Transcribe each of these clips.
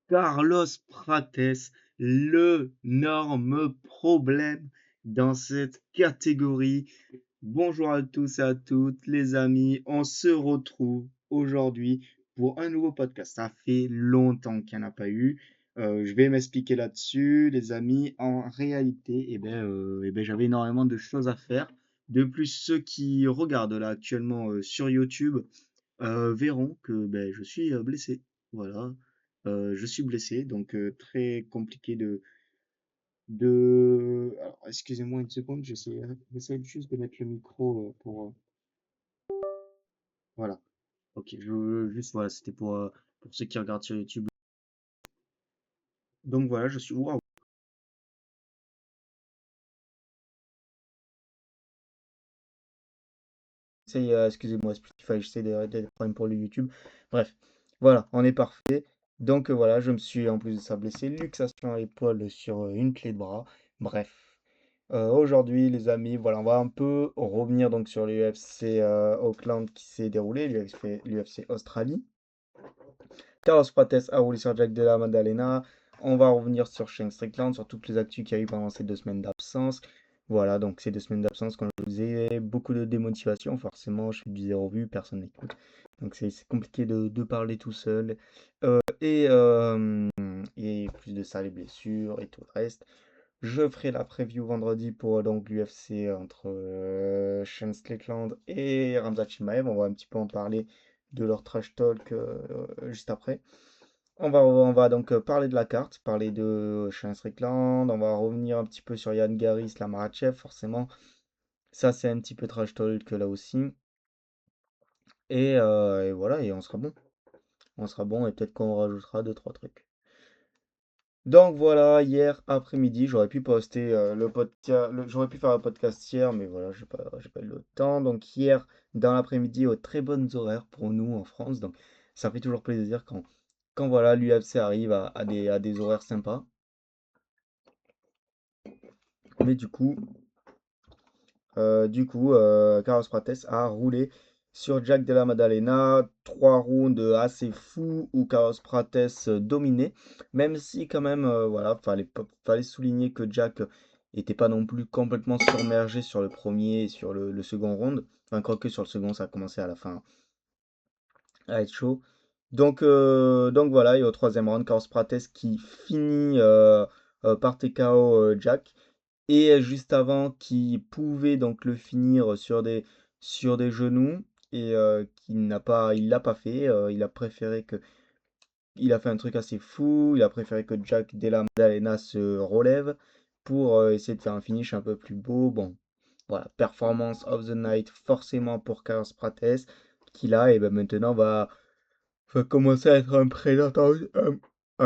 Carlos Prates, l'énorme problème dans cette catégorie. Bonjour à tous et à toutes les amis, on se retrouve aujourd'hui pour un nouveau podcast. Ça fait longtemps qu'il n'y en a pas eu. Je vais m'expliquer là-dessus, les amis. En réalité, j'avais énormément de choses à faire. De plus, ceux qui regardent là actuellement sur YouTube verront que je suis blessé. Voilà. Je suis blessé, donc très compliqué de... Alors, excusez-moi une seconde, j'essaie juste de mettre le micro pour... Voilà. Ok, juste, voilà, c'était pour ceux qui regardent sur YouTube. Donc voilà, je suis... Waouh! Excusez-moi, Spotify, j'essaie d'arrêter des problèmes pour le YouTube. Bref, voilà, on est parfait. Donc voilà, je me suis en plus de ça blessé, luxation à l'épaule sur une clé de bras. Bref, aujourd'hui les amis, voilà, on va un peu revenir donc sur l'UFC Auckland qui s'est déroulé, l'UFC Australie. Carlos Prates a roulé sur Jack Della Maddalena. On va revenir sur Shane Strickland, sur toutes les actus qu'il y a eu pendant ces 2 semaines d'absence. Voilà, donc ces 2 semaines d'absence, comme je vous disais, beaucoup de démotivation. Forcément, je fais du zéro vue, personne n'écoute. Donc c'est compliqué de parler tout seul. Et plus de ça, les blessures et tout le reste. Je ferai la preview vendredi pour donc l'UFC entre Shane Strickland et Ramzat Chimaev. On va un petit peu en parler de leur trash talk juste après. On va donc parler de la carte, parler de Shane Strickland, on va revenir un petit peu sur Yann Gary, Islam Makhachev, forcément. Ça, c'est un petit peu trash talk là aussi. Et voilà, et on sera bon. On sera bon et peut-être qu'on rajoutera deux trois trucs. Donc voilà, hier après-midi, j'aurais pu poster le podcast, j'aurais pu faire un podcast hier, mais voilà, j'ai pas eu le temps. Donc hier, dans l'après-midi, aux très bonnes horaires pour nous en France. Donc ça fait toujours plaisir quand voilà, l'UFC arrive à des horaires sympas. Mais Carlos Prates a roulé sur Jack Della Maddalena. 3 rounds assez fous où Carlos Prates dominait. Même si quand même, voilà, fallait souligner que Jack était pas non plus complètement submergé sur le premier et sur le second round. Enfin, quoique sur le second, ça a commencé à la fin à être chaud. Donc voilà, et au troisième round, Carlos Prates qui finit par TKO Jack. Et juste avant, qui pouvait donc le finir sur des genoux et il l'a pas fait. Il a préféré il a fait un truc assez fou. Il a préféré que Jack Della Maddalena se relève pour essayer de faire un finish un peu plus beau. Bon, voilà, performance of the night forcément pour Carlos Prates qui là et ben maintenant va commencer à être un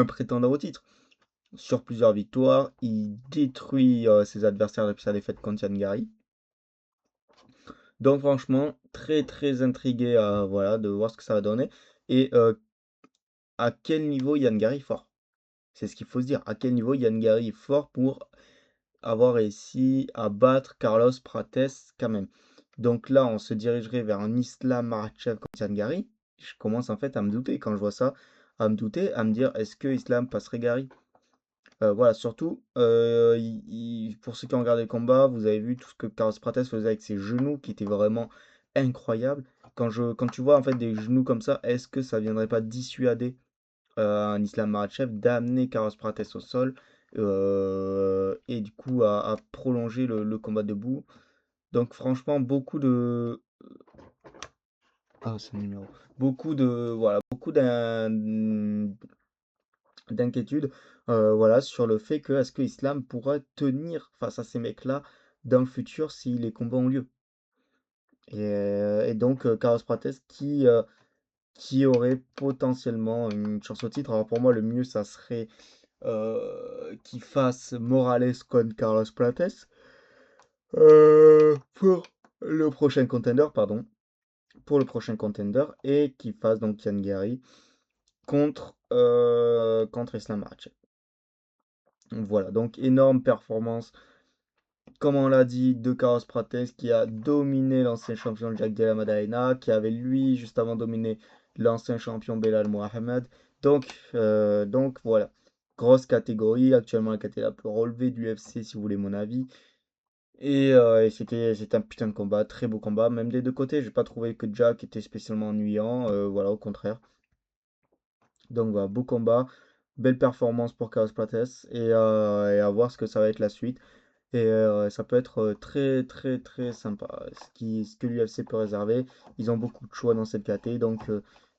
prétendant au titre sur plusieurs victoires. Il détruit ses adversaires depuis sa défaite contre Yann Gary. Donc franchement, très très intrigué voilà, de voir ce que ça va donner. Et à quel niveau Yann Gary est fort. C'est ce qu'il faut se dire. À quel niveau Yann Gary est fort pour avoir réussi à battre Carlos Prates quand même. Donc là, on se dirigerait vers un Islam Makhachev contre Yann Gary. Je commence en fait à me douter quand je vois ça, à me douter, à me dire est-ce que Islam passerait Gary? Voilà, surtout, pour ceux qui ont regardé le combat, vous avez vu tout ce que Carlos Prates faisait avec ses genoux, qui était vraiment incroyable. Quand tu vois en fait des genoux comme ça, est-ce que ça viendrait pas dissuader un Islam Makhachev d'amener Carlos Prates au sol et du coup à prolonger le combat debout? Donc franchement, c'est le numéro. Beaucoup d'inquiétude voilà, sur le fait que est-ce que Islam pourra tenir face à ces mecs-là dans le futur si les combats ont lieu. Et donc Carlos Prates qui aurait potentiellement une chance au titre. Alors pour moi le mieux ça serait qu'il fasse Morales contre Carlos Prates pour le prochain contender, pardon, pour le prochain contender et qu'il fasse donc Kian Gary contre Islam Makhachev. Voilà, donc énorme performance comme on l'a dit, de Carlos Prates qui a dominé l'ancien champion Jack Della Maddalena, qui avait lui juste avant dominé l'ancien champion Belal Mohamed. Donc voilà. Grosse catégorie, actuellement la catégorie la plus relevée de l'UFC si vous voulez mon avis. Et c'était un putain de combat, très beau combat, même des deux côtés. J'ai pas trouvé que Jack était spécialement ennuyant, voilà, au contraire. Donc voilà, beau combat, belle performance pour Carlos Prates et à voir ce que ça va être la suite. Et ça peut être très très très sympa. Ce que l'UFC peut réserver. Ils ont beaucoup de choix dans cette KT,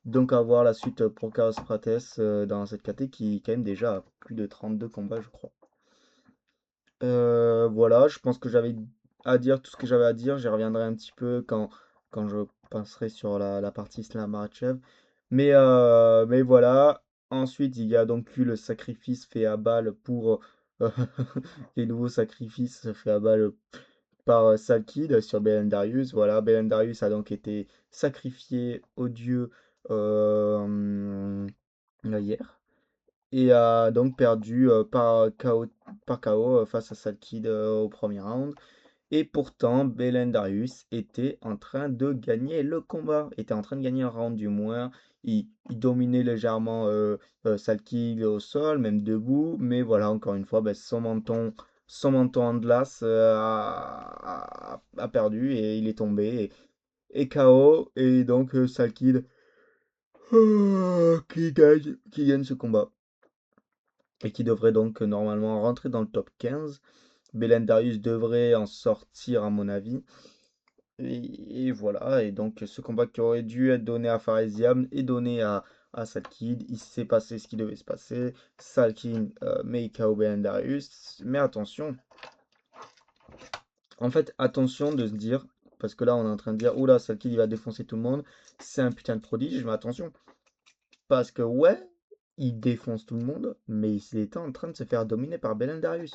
donc à voir la suite pour Carlos Prates dans cette KT qui quand même déjà a plus de 32 combats, je crois. Voilà, je pense que j'avais à dire tout ce que j'avais à dire. J'y reviendrai un petit peu quand je passerai sur la partie Islam Makhachev. Mais voilà. Ensuite, il y a donc eu le sacrifice fait à balle pour les nouveaux sacrifices fait à balle par Salkid sur Belendarius. Voilà, Belendarius a donc été sacrifié au dieu euh, hier et a donc perdu par KO face à Salkid au premier round. Et pourtant, Belendarius était en train de gagner le combat, était en train de gagner un round du moins. Il dominait légèrement Salkid au sol, même debout, mais voilà, encore une fois, ben, son menton en glace a perdu et il est tombé et KO. Et donc Salkid qui gagne ce combat et qui devrait donc normalement rentrer dans le top 15. Belendarius devrait en sortir à mon avis. Et voilà, et donc ce combat qui aurait dû être donné à Faresiam est donné à Salkid. Il s'est passé ce qui devait se passer. Salkid met KO Belendarius. Mais attention, en fait, attention de se dire, parce que là on est en train de dire, oula, Salkid il va défoncer tout le monde. C'est un putain de prodige, mais attention. Parce que ouais, il défonce tout le monde, mais il était en train de se faire dominer par Belendarius.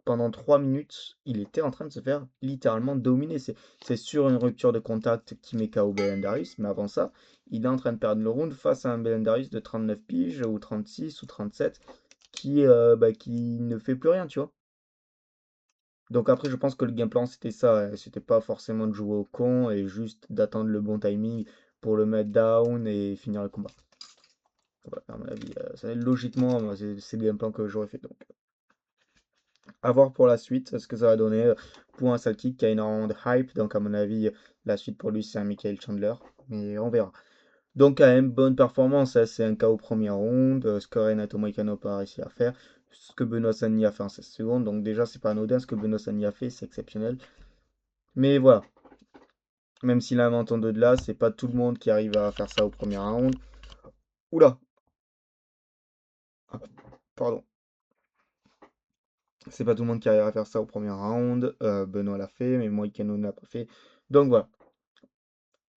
Pendant 3 minutes, il était en train de se faire littéralement dominer. C'est sur une rupture de contact qui met KO Belendarius, mais avant ça, il est en train de perdre le round face à un Belendarius de 39 piges, ou 36, ou 37, qui ne fait plus rien, tu vois. Donc après, je pense que le game plan, c'était ça. C'était pas forcément de jouer au con et juste d'attendre le bon timing pour le mettre down et finir le combat. Voilà, à mon avis, logiquement, moi, c'est le game plan que j'aurais fait. Donc, à voir pour la suite ce que ça va donner pour un Salkick qui a énormément de hype. Donc, à mon avis, la suite pour lui, c'est un Michael Chandler. Mais on verra. Donc, quand même, bonne performance, hein. C'est un KO premier round. Ce que Renato Moicano n'a pas réussi à faire. Ce que Benoît Sani a fait en 16 secondes. Donc, déjà, c'est pas anodin. Ce que Benoît Sani a fait, c'est exceptionnel. Mais voilà. Même s'il a un menton de là, c'est pas tout le monde qui arrive à faire ça au premier round. Oula! Ah, pardon. C'est pas tout le monde qui arrive à faire ça au premier round. Benoît l'a fait, mais Moicano ne l'a pas fait. Donc voilà.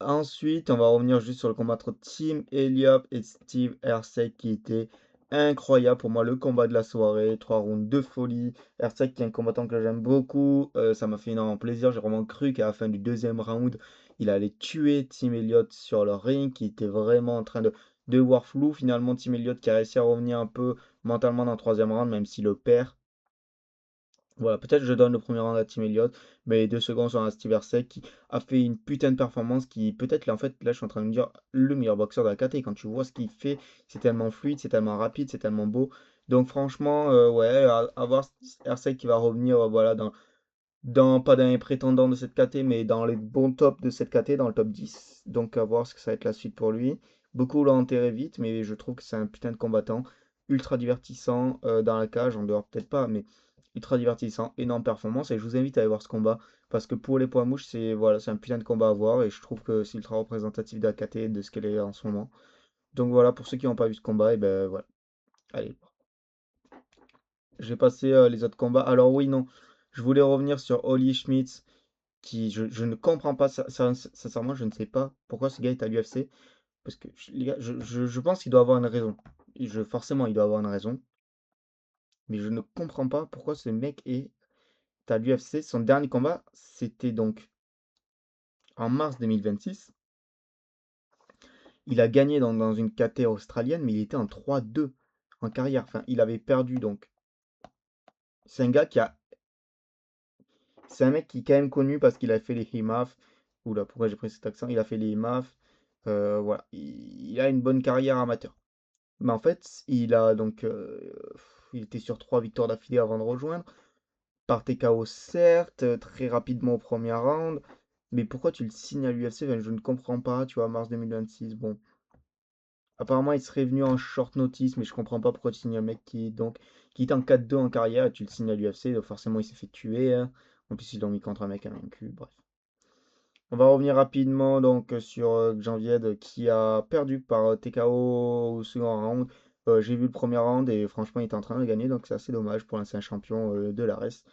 Ensuite, on va revenir juste sur le combat entre Tim Elliott et Steve Erceg qui était incroyable pour moi. Le combat de la soirée, 3 rounds de folie. Erceg qui est un combattant que j'aime beaucoup. Ça m'a fait énormément plaisir. J'ai vraiment cru qu'à la fin du deuxième round, il allait tuer Tim Elliott sur le ring, qui était vraiment en train de voir flou. Finalement, Tim Elliott qui a réussi à revenir un peu mentalement dans le troisième round, même s'il le perd. Voilà, peut-être je donne le premier round à Tim Elliott, mais les 2 secondes sont à Steve Erceg qui a fait une putain de performance qui peut-être là en fait là je suis en train de me dire le meilleur boxeur de la KT. Quand tu vois ce qu'il fait, c'est tellement fluide, c'est tellement rapide, c'est tellement beau. Donc franchement, ouais, à voir Erceg qui va revenir voilà pas dans les prétendants de cette KT, mais dans les bons tops de cette KT, dans le top 10. Donc à voir ce que ça va être la suite pour lui. Beaucoup l'ont enterré vite, mais je trouve que c'est un putain de combattant. Ultra divertissant dans la cage, en dehors peut-être pas, mais ultra divertissant, énorme performance. Et je vous invite à aller voir ce combat, parce que pour les poids mouches, c'est voilà, c'est un putain de combat à voir, et je trouve que c'est ultra représentatif de la KT, de ce qu'elle est en ce moment. Donc voilà, pour ceux qui n'ont pas vu ce combat, et ben voilà, allez. J'ai passé les autres combats. Alors oui, non, je voulais revenir sur Holly Schmitz je ne comprends pas sincèrement, je ne sais pas pourquoi ce gars est à l'UFC. Parce que les gars, je pense qu'il doit avoir une raison. Forcément, il doit avoir une raison. Mais je ne comprends pas pourquoi ce mec est à l'UFC. Son dernier combat, c'était donc en mars 2026. Il a gagné dans une KT australienne, mais il était en 3-2 en carrière. Enfin, il avait perdu donc. C'est un gars qui a. C'est un mec qui est quand même connu parce qu'il a fait les HIMAF. Oula, pourquoi j'ai pris cet accent? Il a fait les HIMAF. Voilà. Il a une bonne carrière amateur. Mais en fait, il était sur 3 victoires d'affilée avant de rejoindre. Par TKO, certes, très rapidement au premier round. Mais pourquoi tu le signes à l'UFC? Enfin, je ne comprends pas, tu vois, mars 2026. Bon, apparemment, il serait venu en short notice, mais je comprends pas pourquoi tu signes un mec qui est en 4-2 en carrière et tu le signes à l'UFC. Donc forcément, il s'est fait tuer, hein. En plus, ils l'ont mis contre un mec invaincu. Bref. On va revenir rapidement donc sur Janvier qui a perdu par TKO au second round. J'ai vu le premier round et franchement, il était en train de gagner, donc c'est assez dommage pour l'ancien champion de l'ARES.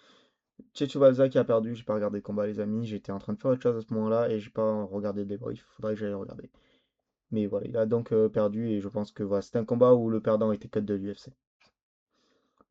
Checho qui a perdu, j'ai pas regardé le combat, les amis. J'étais en train de faire autre chose à ce moment-là et j'ai pas regardé le débrief. Faudrait que j'aille le regarder. Mais voilà, il a donc perdu et je pense que voilà, c'était un combat où le perdant était cut de l'UFC.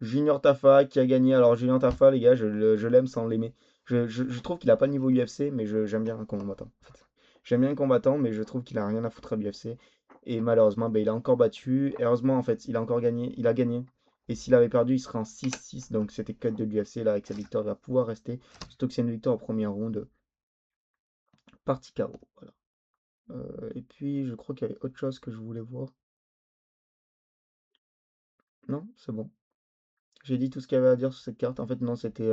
Junior Tafa qui a gagné. Alors Junior Tafa, les gars, je l'aime sans l'aimer. Je trouve qu'il a pas le niveau UFC, mais j'aime bien un combattant. En fait. J'aime bien un combattant, mais je trouve qu'il a rien à foutre à l'UFC. Et malheureusement, ben, il a encore battu. Et heureusement, en fait, il a encore gagné. Il a gagné. Et s'il avait perdu, il serait en 6-6. Donc c'était cut de l'UFC. Là, avec sa victoire, il va pouvoir rester. Surtout que c'est une victoire au premier round. Partie KO. Voilà. Et puis, je crois qu'il y avait autre chose que je voulais voir. Non, c'est bon. J'ai dit tout ce qu'il y avait à dire sur cette carte. En fait, non, c'était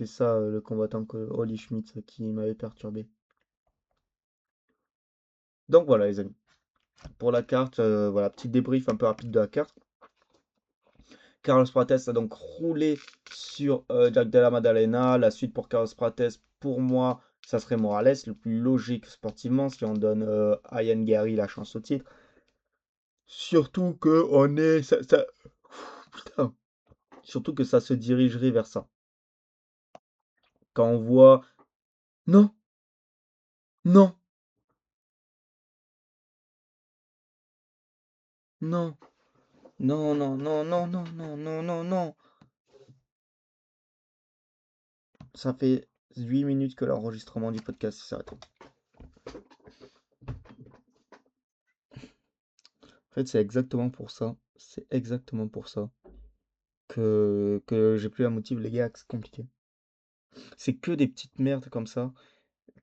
ça, le combattant que Holly Schmidt qui m'avait perturbé. Donc voilà, les amis. Pour la carte, voilà, petit débrief un peu rapide de la carte. Carlos Prates a donc roulé sur Jack Della Maddalena. La suite pour Carlos Prates, pour moi, ça serait Morales, le plus logique sportivement, si on donne à Ian Gary la chance au titre. Surtout que on est. Putain. Surtout que ça se dirigerait vers ça. Quand on voit. Non, non, non, non, non, non, non, non, non, non, non, non. Ça fait 8 minutes que l'enregistrement du podcast s'est arrêté. En fait, c'est exactement pour ça. C'est exactement pour ça que j'ai plus la motive, les gars, que c'est compliqué. C'est que des petites merdes comme ça,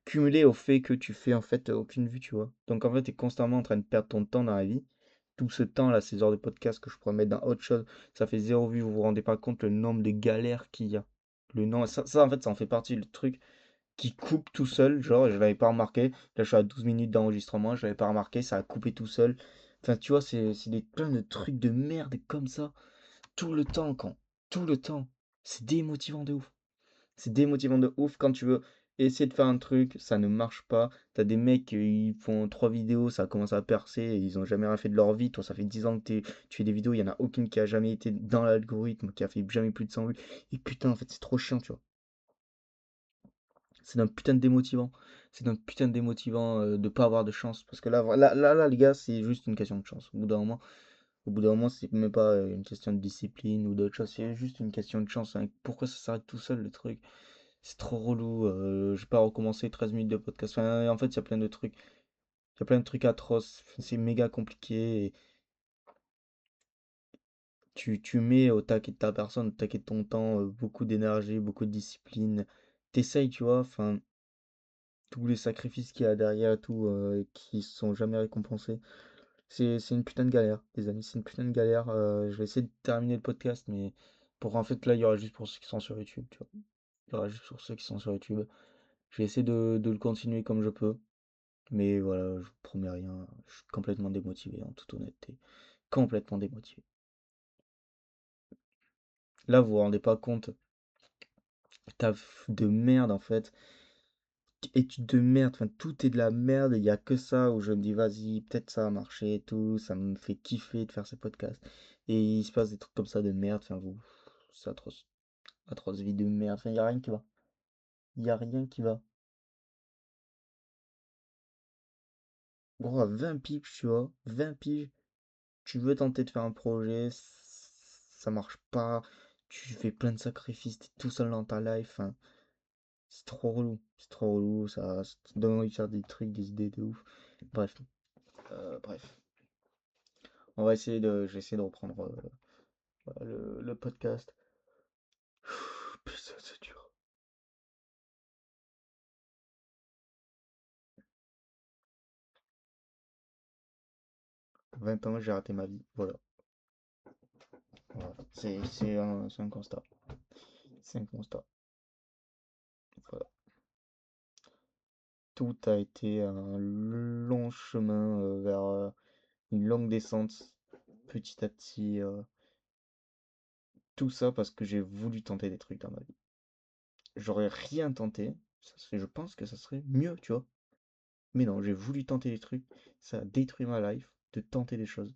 cumulées au fait que tu fais en fait aucune vue, tu vois. Donc en fait, tu es constamment en train de perdre ton temps dans la vie. Tout ce temps là, ces heures de podcast que je pourrais mettre dans autre chose, ça fait zéro vue. Vous vous rendez pas compte le nombre de galères qu'il y a. Le nom, ça en fait, ça en fait partie du truc qui coupe tout seul. Genre, je l'avais pas remarqué. Là, je suis à 12 minutes d'enregistrement, je l'avais pas remarqué, ça a coupé tout seul. Enfin, tu vois, c'est plein de trucs de merde comme ça. Tout le temps, quand. Tout le temps. C'est démotivant de ouf. C'est démotivant de ouf quand tu veux essayer de faire un truc, ça ne marche pas. T'as des mecs, ils font 3 vidéos, ça commence à percer, et ils ont jamais rien fait de leur vie. Toi, ça fait 10 ans que tu fais des vidéos, il y en a aucune qui a jamais été dans l'algorithme, qui a fait jamais plus de 100 vues. Et putain, en fait, c'est trop chiant, tu vois. C'est d'un putain de démotivant. C'est d'un putain de démotivant de pas avoir de chance. Parce que là, les gars, c'est juste une question de chance. Au bout d'un moment, c'est même pas une question de discipline ou d'autre chose. C'est juste une question de chance, hein. Pourquoi ça s'arrête tout seul, le truc? C'est trop relou. Je vais pas recommencer 13 minutes de podcast. Enfin, en fait, il y a plein de trucs. Il y a plein de trucs atroces. C'est méga compliqué. Et tu mets au taquet de ta personne, au taquet de ton temps, beaucoup d'énergie, beaucoup de discipline. T'essayes, tu vois. Enfin, tous les sacrifices qu'il y a derrière et tout, qui sont jamais récompensés. C'est une putain de galère, les amis. C'est une putain de galère. Je vais essayer de terminer le podcast, mais en fait, là, il y aura juste pour ceux qui sont sur YouTube, tu vois. Il y aura juste pour ceux qui sont sur YouTube. Je vais essayer de le continuer comme je peux. Mais voilà, je vous promets rien. Je suis complètement démotivé, en toute honnêteté. Complètement démotivé. Là, vous vous rendez pas compte. Taf de merde, en fait. Études de merde. Enfin, tout est de la merde. Il n'y a que ça où je me dis, vas-y, peut-être ça va marcher et tout. Ça me fait kiffer de faire ces podcasts. Et il se passe des trucs comme ça de merde. Enfin, vous, c'est atroce. Atroce vie de merde. Enfin, il n'y a rien qui va. Il n'y a rien qui va. Gros, à 20 piges, tu vois. 20 piges. Tu veux tenter de faire un projet, ça marche pas, tu fais plein de sacrifices, t'es tout seul dans ta life, enfin, c'est trop relou, ça te donne envie de faire des trucs, des idées de ouf. Bref, bref. Je vais essayer de reprendre voilà, le podcast. Putain, c'est dur. 20 ans, j'ai raté ma vie. Voilà. Voilà. C'est un constat. C'est un constat. Voilà. Tout a été un long chemin vers une longue descente, petit à petit. Tout ça parce que j'ai voulu tenter des trucs dans ma vie. J'aurais rien tenté, je pense que ça serait mieux, tu vois. Mais non, j'ai voulu tenter des trucs, ça a détruit ma life de tenter des choses.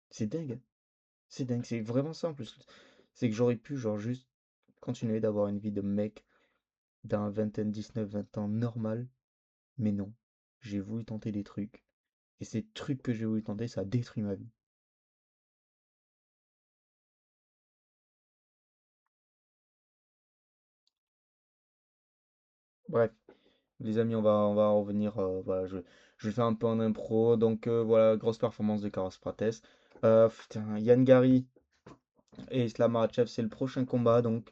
C'est dingue, hein. C'est dingue, c'est vraiment ça en plus. C'est que j'aurais pu, genre, juste continuer d'avoir une vie de mec d'un vingtaine, 19, 20 ans normal, mais non. J'ai voulu tenter des trucs, et ces trucs que j'ai voulu tenter, ça a détruit ma vie. Bref, les amis, on va en revenir. Voilà, je vais faire un peu en impro. Donc voilà, grosse performance de Carlos Prates. Putain, Yann Gary et Islam Makhachev, c'est le prochain combat donc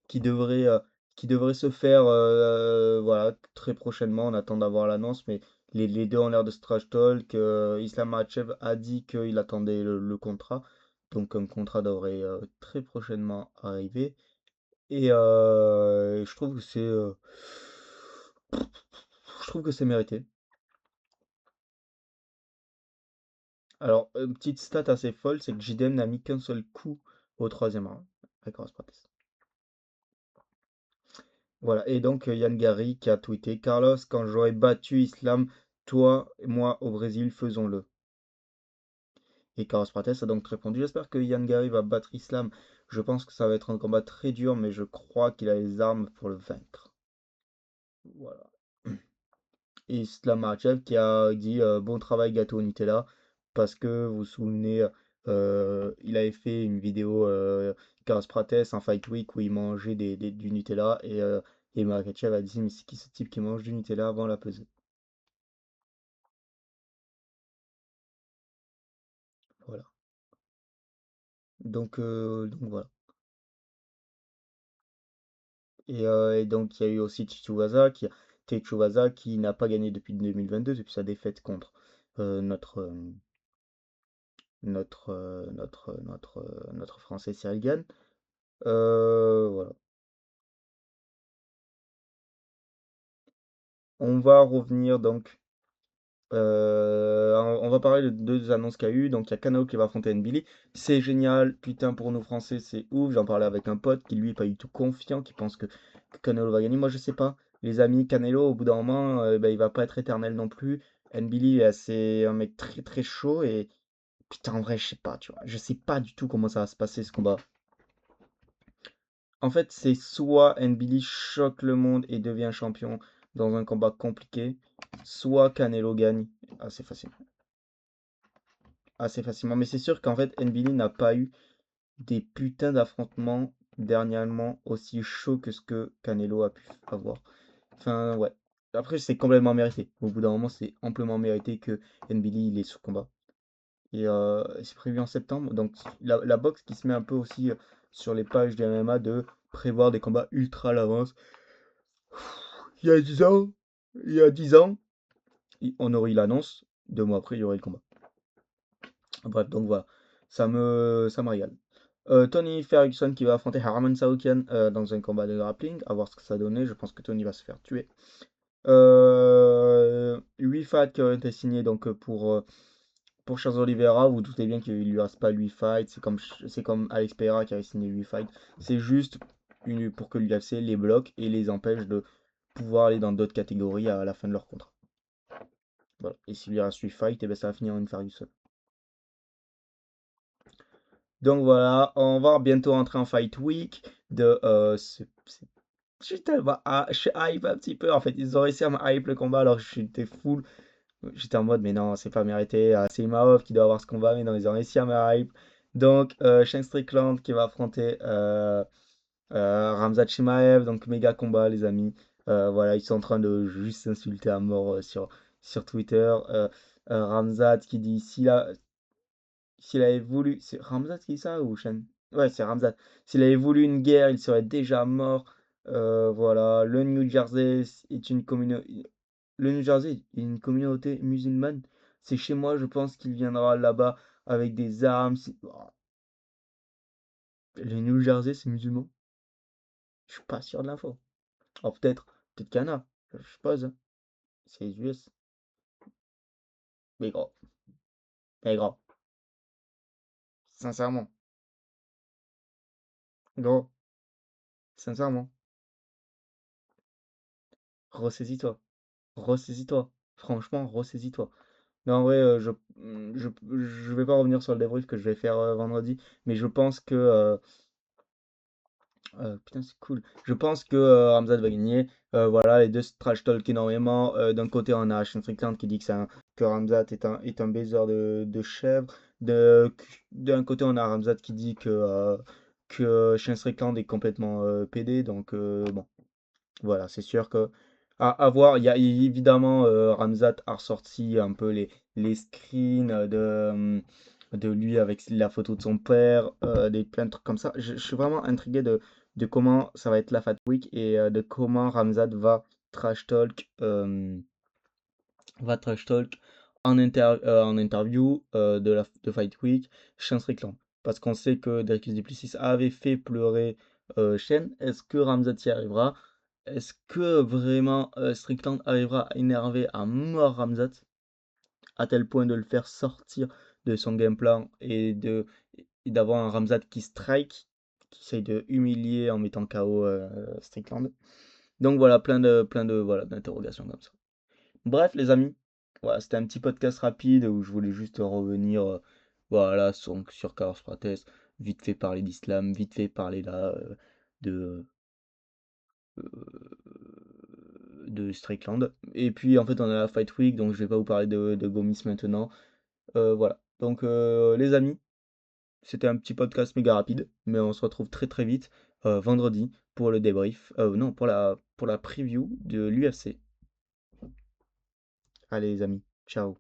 qui devrait, euh, qui devrait se faire voilà, très prochainement. On attend d'avoir l'annonce, mais les deux ont l'air de se trash talk. Islam Makhachev a dit qu'il attendait le contrat. Donc un contrat devrait très prochainement arriver. Et je trouve que c'est mérité. Alors, une petite stat assez folle, c'est que JDM n'a mis qu'un seul coup au troisième round avec Ross Prates. Voilà, et donc Yann Gary qui a tweeté: Carlos, quand j'aurai battu Islam, toi et moi au Brésil, faisons-le. Et Carlos Prates a donc répondu: j'espère que Yann Gary va battre Islam. Je pense que ça va être un combat très dur, mais je crois qu'il a les armes pour le vaincre. Voilà. Et Islam Makhachev qui a dit bon travail gâteau au Nutella parce que vous vous souvenez il avait fait une vidéo Carlos Prates en Fight Week où il mangeait du Nutella et Makhachev a dit mais c'est qui ce type qui mange du Nutella avant la pesée. Voilà. Donc voilà. Et donc il y a eu aussi Tuivasa qui n'a pas gagné depuis 2022 depuis sa défaite contre notre notre Français Cyril Gane. Voilà. On va revenir donc. On va parler de deux annonces qu'il y a eu. Donc il y a Canelo qui va affronter Nbili. C'est génial, putain pour nous Français, c'est ouf. J'en parlais avec un pote qui lui est pas du tout confiant, qui pense que Canelo va gagner. Moi je sais pas. Les amis, Canelo au bout d'un moment, ben, il va pas être éternel non plus. Nbili c'est un mec très très chaud et putain en vrai je sais pas, tu vois. Je sais pas du tout comment ça va se passer ce combat. En fait, c'est soit Nbili choque le monde et devient champion dans un combat compliqué, soit Canelo gagne assez facilement. Assez facilement. Mais c'est sûr qu'en fait, Nbili n'a pas eu des putains d'affrontements dernièrement aussi chauds que ce que Canelo a pu avoir. Enfin, ouais. Après, c'est complètement mérité. Au bout d'un moment, c'est amplement mérité que Nbili il est sous combat. Et c'est prévu en septembre. Donc, la boxe qui se met un peu aussi sur les pages du MMA de prévoir des combats ultra à l'avance. Il y a 10 ans, il y a 10 ans, on aurait eu l'annonce. 2 mois après, il y aurait le combat. Bref, donc voilà. Ça me régale. Tony Ferguson qui va affronter Herman Saoukian dans un combat de grappling. À voir ce que ça donnait. Je pense que Tony va se faire tuer. 8 fights qui ont été signés donc, pour Charles Oliveira. Vous doutez bien qu'il lui reste pas 8 fights. C'est comme Alex Pereira qui avait signé 8 fights. C'est juste pour que l'UFC les bloque et les empêche de pouvoir aller dans d'autres catégories à la fin de leur contrat. Voilà. Et s'il lui reste 8 fights, et ben ça va finir en une Ferguson. Donc voilà, on va bientôt entrer en Fight Week de je suis hype un petit peu. En fait, ils ont réussi à me hype le combat alors que j'étais full. J'étais en mode, mais non, c'est pas mérité. C'est Imavov qui doit avoir ce combat, mais non, ils ont réussi à me hype. Donc, Shane Strickland qui va affronter Ramzat Chimaev. Donc, méga combat, les amis. Voilà, ils sont en train de juste s'insulter à mort sur Twitter. Ramzat qui dit s'il avait voulu. C'est Ramzat qui dit ça ou Shane? Ouais, c'est Ramzat. S'il avait voulu une guerre, il serait déjà mort. Voilà, le New Jersey est une communauté. Le New Jersey est une communauté musulmane. C'est chez moi, je pense qu'il viendra là-bas avec des armes. Les New Jersey, c'est musulman? Je suis pas sûr de l'info. Oh, peut-être qu'il y en a, je suppose, hein. C'est les US. Mais gros, mais gros, sincèrement, gros, sincèrement, ressaisis-toi, ressaisis-toi. Franchement, ressaisis-toi. Mais en vrai, je vais pas revenir sur le débrief que je vais faire vendredi, mais je pense que putain, c'est cool. Je pense que Ramzat va gagner. Voilà, les deux se trash talk énormément. D'un côté, on a Shane Strickland qui dit que Ramzat est un baiser de chèvre. D'un côté, on a Ramzat qui dit que Shane Strickland est complètement pédé. Donc, bon, voilà, c'est sûr que à voir. Il y a évidemment Ramzat a ressorti un peu les screens de lui avec la photo de son père, plein de trucs comme ça. Je suis vraiment intrigué de comment ça va être la Fat Week et de comment Ramzat va trash talk en interview de Fight Week Shane Strickland. Parce qu'on sait que Dricus Du Plessis avait fait pleurer Shane. Est-ce que Ramzat y arrivera? Est-ce que vraiment Strickland arrivera à énerver à mort Ramzat à tel point de le faire sortir de son game plan et d'avoir un Ramzat qui strike, qui essaye de humilier en mettant KO Strickland. Donc voilà, plein de voilà, d'interrogations comme ça. Bref, les amis, voilà, c'était un petit podcast rapide où je voulais juste revenir voilà, sur Carlos Prates, vite fait parler d'islam, vite fait parler là de, de Strickland. Et puis en fait, on a la Fight Week, donc je vais pas vous parler de Gomis maintenant. Voilà. Donc les amis, c'était un petit podcast méga rapide, mais on se retrouve très très vite vendredi pour le débrief. Non, pour la preview de l'UFC. Allez les amis, ciao.